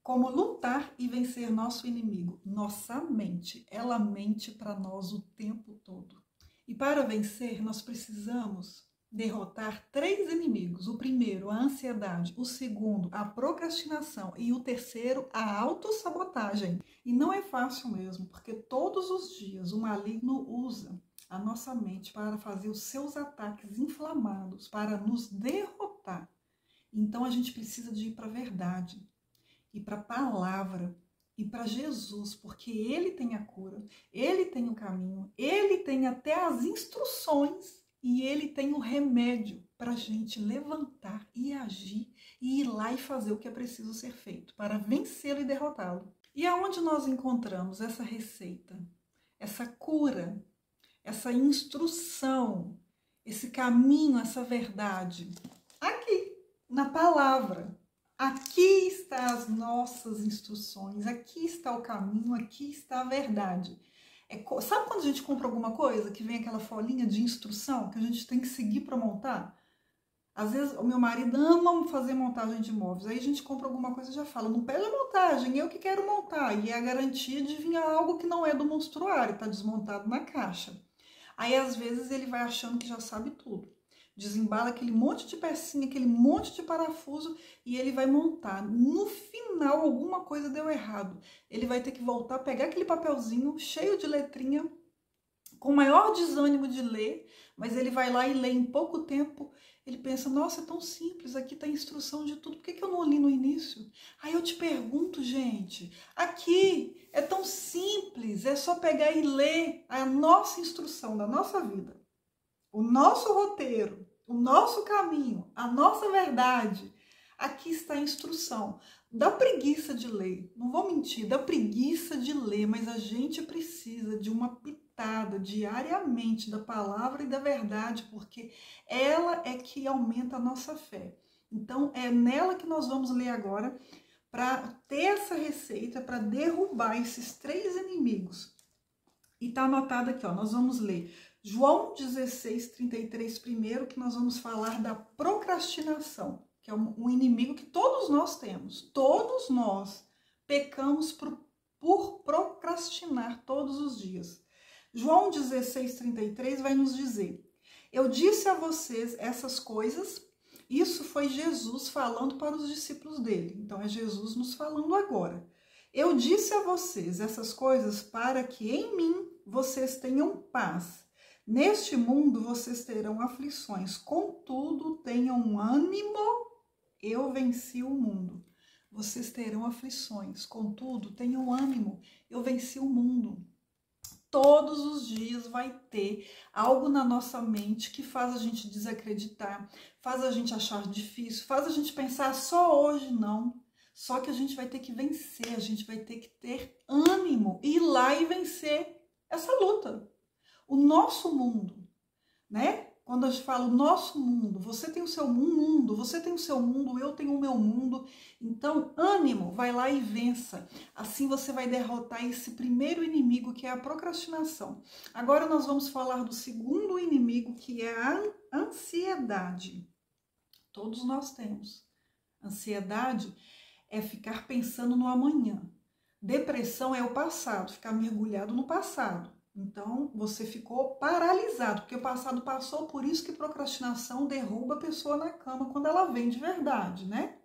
Como lutar e vencer nosso inimigo? Nossa mente. Ela mente para nós o tempo todo. E para vencer, nós precisamos derrotar 3 inimigos. O primeiro, a ansiedade. O segundo, a procrastinação. E o terceiro, a autossabotagem. E não é fácil mesmo, porque todos os dias o maligno usa a nossa mente para fazer os seus ataques inflamados, para nos derrotar. Então a gente precisa de ir para a verdade. E para a palavra, e para Jesus, porque Ele tem a cura, Ele tem o caminho, Ele tem até as instruções e Ele tem o remédio para a gente levantar e agir e ir lá e fazer o que é preciso ser feito para vencê-lo e derrotá-lo. E aonde nós encontramos essa receita, essa cura, essa instrução, esse caminho, essa verdade? Aqui, na palavra. Aqui estão as nossas instruções, aqui está o caminho, aqui está a verdade. Sabe quando a gente compra alguma coisa que vem aquela folhinha de instrução que a gente tem que seguir para montar? Às vezes o meu marido ama fazer montagem de móveis, aí a gente compra alguma coisa e já fala, não pede a montagem, eu que quero montar. E é a garantia de vir algo que não é do monstruário, está desmontado na caixa. Aí às vezes ele vai achando que já sabe tudo. Desembala aquele monte de pecinha, aquele monte de parafuso e ele vai montar. No final, alguma coisa deu errado. Ele vai ter que voltar, pegar aquele papelzinho cheio de letrinha, com o maior desânimo de ler, mas ele vai lá e lê em pouco tempo. Ele pensa, nossa, é tão simples, aqui está a instrução de tudo, por que eu não li no início? Aí eu te pergunto, gente, aqui é tão simples, é só pegar e ler a nossa instrução da nossa vida. O nosso roteiro, o nosso caminho, a nossa verdade, aqui está a instrução. Dá preguiça de ler, não vou mentir, dá preguiça de ler, mas a gente precisa de uma pitada diariamente da palavra e da verdade, porque ela é que aumenta a nossa fé. Então é nela que nós vamos ler agora para ter essa receita, para derrubar esses 3 inimigos. E está anotado aqui, ó, nós vamos ler João 16:33 primeiro, que nós vamos falar da procrastinação, que é um inimigo que todos nós temos. Todos nós pecamos por procrastinar todos os dias. João 16:33 vai nos dizer, eu disse a vocês essas coisas, isso foi Jesus falando para os discípulos dele. Então é Jesus nos falando agora. Eu disse a vocês essas coisas para que em mim vocês tenham paz. Neste mundo vocês terão aflições, contudo tenham ânimo, eu venci o mundo. Vocês terão aflições, contudo tenham ânimo, eu venci o mundo. Todos os dias vai ter algo na nossa mente que faz a gente desacreditar, faz a gente achar difícil, faz a gente pensar só hoje não. Só que a gente vai ter que vencer, a gente vai ter que ter ânimo, ir lá e vencer essa luta. O nosso mundo, né? Quando a gente fala o nosso mundo, você tem o seu mundo, você tem o seu mundo, eu tenho o meu mundo. Então, ânimo, vai lá e vença. Assim você vai derrotar esse primeiro inimigo, que é a procrastinação. Agora nós vamos falar do segundo inimigo, que é a ansiedade. Todos nós temos. Ansiedade é ficar pensando no amanhã. Depressão é o passado, ficar mergulhado no passado. Então, você ficou paralisado, porque o passado passou, por isso que procrastinação derruba a pessoa na cama quando ela vem de verdade, né?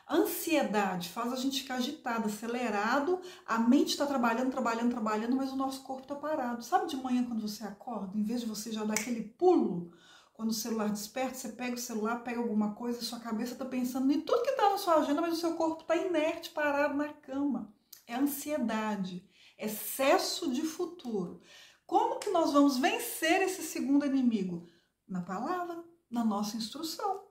Ansiedade faz a gente ficar agitado, acelerado, a mente está trabalhando, mas o nosso corpo está parado. Sabe de manhã quando você acorda, em vez de você já dar aquele pulo, quando o celular desperta, você pega o celular, pega alguma coisa, sua cabeça está pensando em tudo que está na sua agenda, mas o seu corpo está inerte, parado na cama. É ansiedade. Excesso de futuro. Como que nós vamos vencer esse segundo inimigo? Na palavra, na nossa instrução.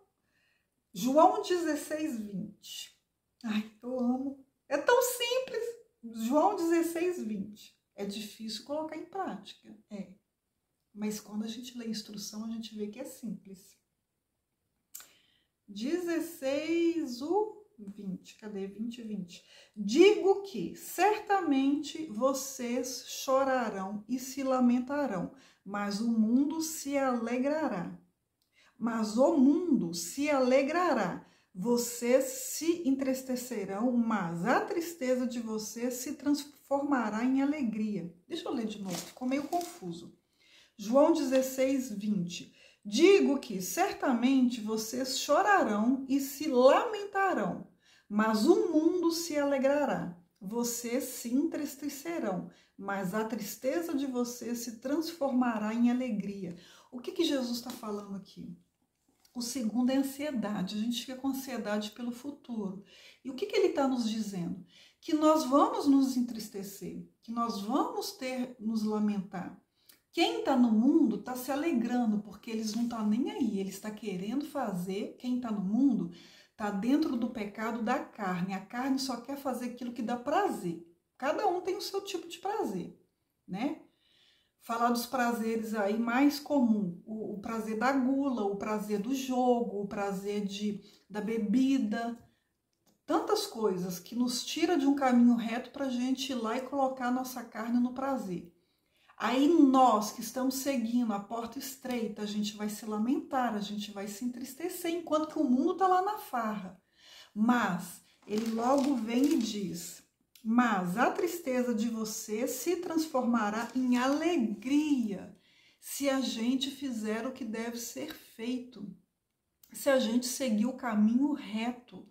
João 16:20. Ai, eu amo. É tão simples. João 16:20. É difícil colocar em prática. É. Mas quando a gente lê a instrução, a gente vê que é simples. 16:20. Cadê? 20:20. Digo que certamente vocês chorarão e se lamentarão, mas o mundo se alegrará. Mas o mundo se alegrará. Vocês se entristecerão, mas a tristeza de vocês se transformará em alegria. Deixa eu ler de novo, ficou meio confuso. João 16, 20. Digo que certamente vocês chorarão e se lamentarão, mas o mundo se alegrará. Vocês se entristecerão, mas a tristeza de vocês se transformará em alegria. O que Jesus está falando aqui? O segundo é ansiedade. A gente fica com ansiedade pelo futuro. E o que ele está nos dizendo? Que nós vamos nos entristecer, que nós vamos nos lamentar. Quem está no mundo está se alegrando, porque eles não estão nem aí. Ele está querendo fazer, quem está no mundo está dentro do pecado da carne. A carne só quer fazer aquilo que dá prazer. Cada um tem o seu tipo de prazer, né? Falar dos prazeres aí mais comum, o prazer da gula, o prazer do jogo, o prazer da bebida, tantas coisas que nos tira de um caminho reto para a gente ir lá e colocar nossa carne no prazer. Aí nós que estamos seguindo a porta estreita, a gente vai se lamentar, a gente vai se entristecer, enquanto que o mundo está lá na farra. Mas ele logo vem e diz: mas a tristeza de você se transformará em alegria se a gente fizer o que deve ser feito, se a gente seguir o caminho reto.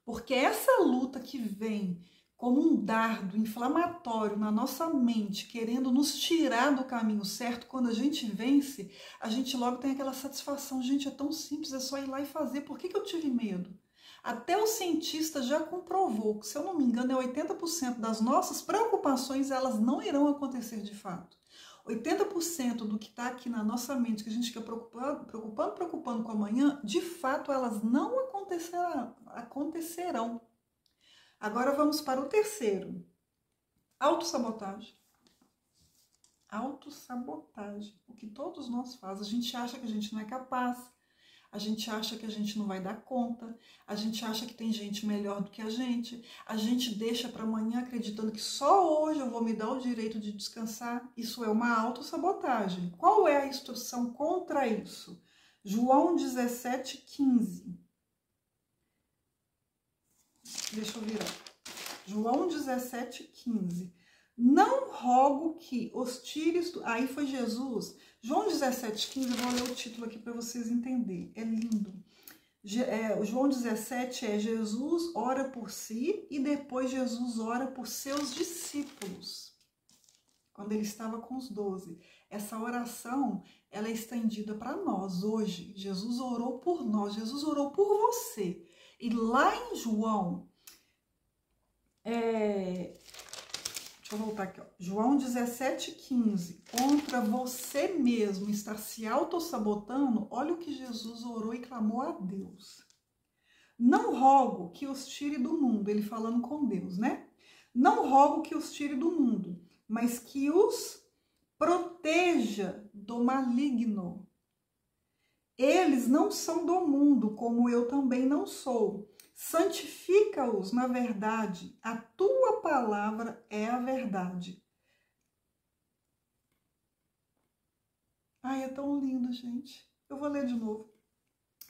Porque essa luta que vem como um dardo inflamatório na nossa mente, querendo nos tirar do caminho certo, quando a gente vence, a gente logo tem aquela satisfação. Gente, é tão simples, é só ir lá e fazer. Por que eu tive medo? Até o cientista já comprovou que, se eu não me engano, 80% das nossas preocupações, elas não irão acontecer de fato. 80% do que está aqui na nossa mente, que a gente fica preocupando com amanhã, de fato elas não acontecerão. Agora vamos para o terceiro. Autossabotagem. Autossabotagem. O que todos nós fazemos. A gente acha que a gente não é capaz. A gente acha que a gente não vai dar conta. A gente acha que tem gente melhor do que a gente. A gente deixa para amanhã acreditando que só hoje eu vou me dar o direito de descansar. Isso é uma autossabotagem. Qual é a instrução contra isso? João 17, 15. Deixa eu virar. João 17, 15. Não rogo que os tires... Aí foi Jesus. João 17, 15, eu vou ler o título aqui para vocês entenderem. É lindo. João 17 é Jesus ora por si e depois Jesus ora por seus discípulos. Quando ele estava com os 12. Essa oração, ela é estendida para nós hoje. Jesus orou por nós, Jesus orou por você. E lá em João, deixa eu voltar aqui, ó. João 17, 15. Contra você mesmo estar se autossabotando, olha o que Jesus orou e clamou a Deus. Não rogo que os tire do mundo, ele falando com Deus, né? Não rogo que os tire do mundo, mas que os proteja do maligno. Eles não são do mundo, como eu também não sou. Santifica-os na verdade, a tua palavra é a verdade. Ai, é tão lindo, gente. Eu vou ler de novo.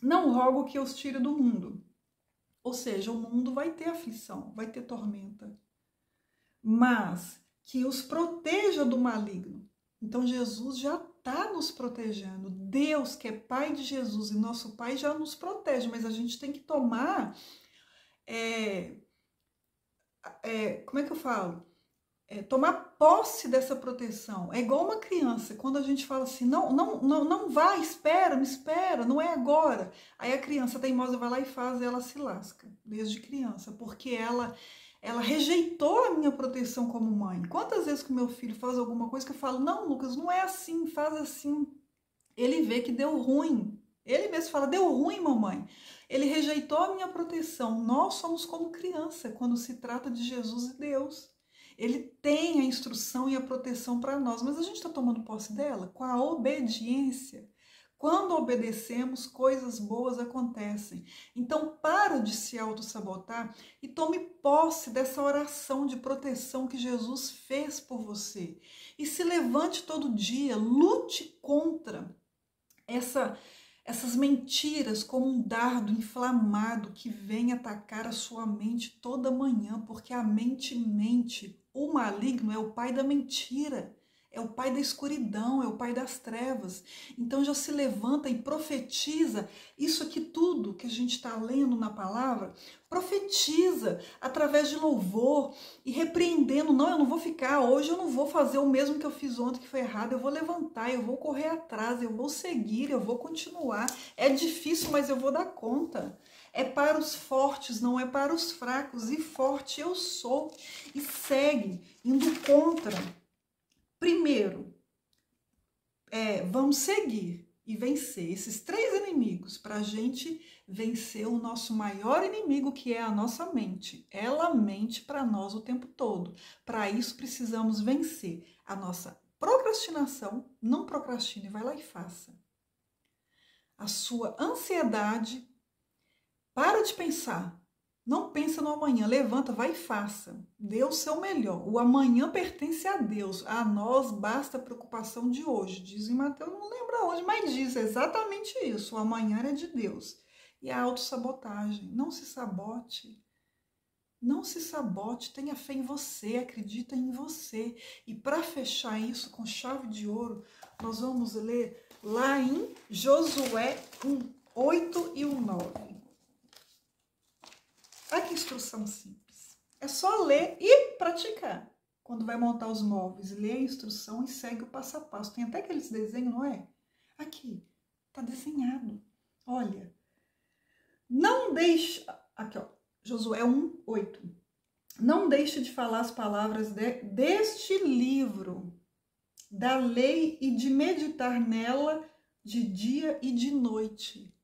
Não rogo que os tire do mundo. Ou seja, o mundo vai ter aflição, vai ter tormenta. Mas que os proteja do maligno. Então, Jesus já está nos protegendo. Deus, que é Pai de Jesus e nosso Pai, já nos protege. Mas a gente tem que tomar... como é que eu falo? Tomar posse dessa proteção. É igual uma criança. Quando a gente fala assim, não vai, espera, me espera, não é agora. Aí a criança teimosa vai lá e faz, e ela se lasca, desde criança. Porque ela rejeitou a minha proteção como mãe. Quantas vezes que o meu filho faz alguma coisa que eu falo, não, Lucas, não é assim, faz assim. Ele vê que deu ruim. Ele mesmo fala, deu ruim, mamãe. Ele rejeitou a minha proteção. Nós somos como criança quando se trata de Jesus e Deus. Ele tem a instrução e a proteção para nós, mas a gente está tomando posse dela com a obediência. Quando obedecemos, coisas boas acontecem. Então, para de se autossabotar e tome posse dessa oração de proteção que Jesus fez por você. E se levante todo dia, lute contra Essas mentiras como um dardo inflamado que vem atacar a sua mente toda manhã, porque a mente mente. O maligno é o pai da mentira, é o pai da escuridão, é o pai das trevas. Então já se levanta e profetiza isso aqui tudo que a gente está lendo na palavra, profetiza através de louvor e repreendendo. Não, eu não vou ficar, hoje eu não vou fazer o mesmo que eu fiz ontem que foi errado, eu vou levantar, eu vou correr atrás, eu vou seguir, eu vou continuar. É difícil, mas eu vou dar conta. É para os fortes, não é para os fracos, e forte eu sou. E segue, indo contra. Primeiro, vamos seguir e vencer esses 3 inimigos para a gente vencer o nosso maior inimigo, que é a nossa mente. Ela mente para nós o tempo todo. Para isso precisamos vencer a nossa procrastinação. Não procrastine, vai lá e faça. A sua ansiedade, para de pensar. Não pensa no amanhã, levanta, vai e faça. Dê o seu melhor. O amanhã pertence a Deus. A nós basta a preocupação de hoje. Diz em Mateus, não lembro onde, mas diz exatamente isso. O amanhã é de Deus. E a autossabotagem. Não se sabote. Não se sabote. Tenha fé em você. Acredita em você. E para fechar isso com chave de ouro, nós vamos ler lá em Josué 8 e 9. Olha que instrução simples. É só ler e praticar. Quando vai montar os móveis, lê a instrução e segue o passo a passo. Tem até aqueles desenhos, não é? Aqui, tá desenhado. Olha, não deixe... Aqui, ó, Josué 1:8. Não deixe de falar as palavras deste livro, da lei, e de meditar nela de dia e de noite.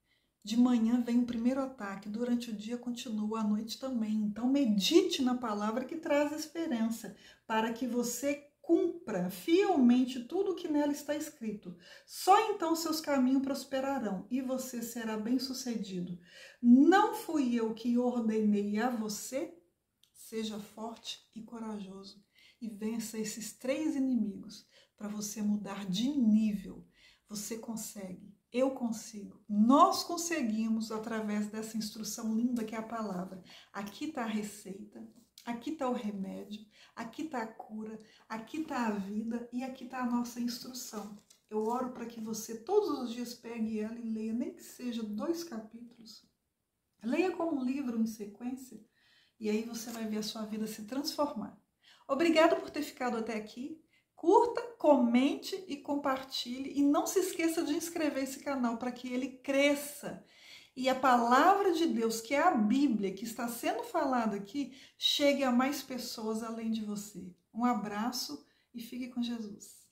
De manhã vem o primeiro ataque, durante o dia continua, à noite também. Então medite na palavra que traz esperança, para que você cumpra fielmente tudo o que nela está escrito. Só então seus caminhos prosperarão e você será bem-sucedido. Não fui eu que ordenei a você? Seja forte e corajoso e vença esses 3 inimigos para você mudar de nível. Você consegue. Eu consigo, nós conseguimos através dessa instrução linda que é a palavra. Aqui está a receita, aqui está o remédio, aqui está a cura, aqui está a vida e aqui está a nossa instrução. Eu oro para que você todos os dias pegue ela e leia, nem que seja 2 capítulos. Leia como um livro em sequência e aí você vai ver a sua vida se transformar. Obrigada por ter ficado até aqui. Curta, comente e compartilhe. E não se esqueça de inscrever esse canal para que ele cresça. E a palavra de Deus, que é a Bíblia, que está sendo falada aqui, chegue a mais pessoas além de você. Um abraço e fique com Jesus.